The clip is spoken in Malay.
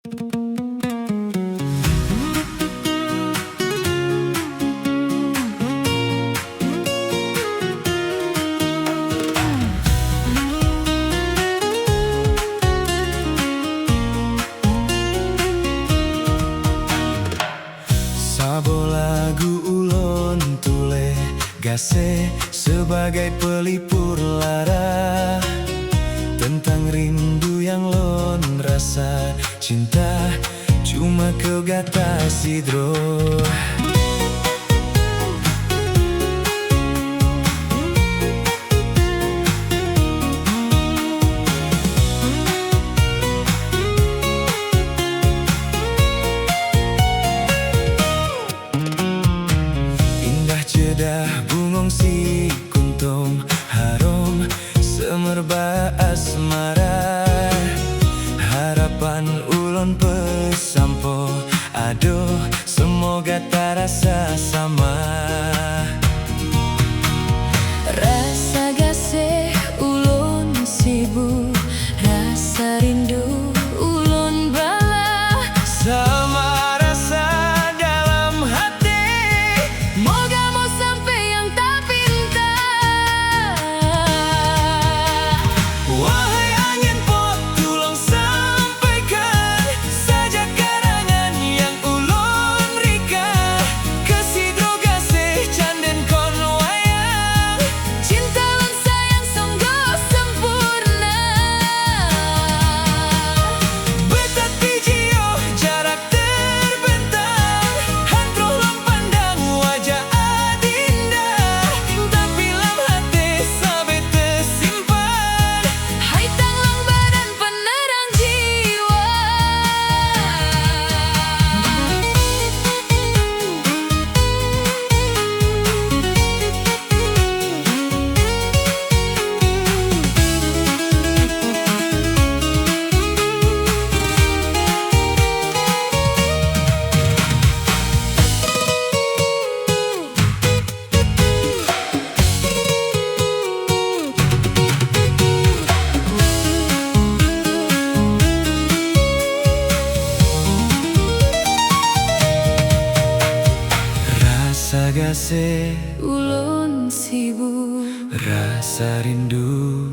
Sabo lagu ulun tule gase sebagai pelipur lara tentang rindu yang lon rasa, cinta cuma kau gata sidro. Jedah bungong si kuntung harum semerbak asmara, harapan ulun pesampo, aduh semoga tak rasa sama. Rasa gasih ulun sibu, rasa rindu ulun bala, Sama rasa dalam hati, moga mau sampai yang tak pinta. wahai angin pot tolong sampaikan saja karangan yang ulun rika, kesidro gasih canden kon wayang, Cinta lan sayang sungguh sempurna. betat bijio jarak terbentang, hantro lam pandang wajah adinda, tapi lam hati sabe tersimpan. Hai tanglang badan penerang jiwa. Rasa gasih, Ulun sibu, rasa rindu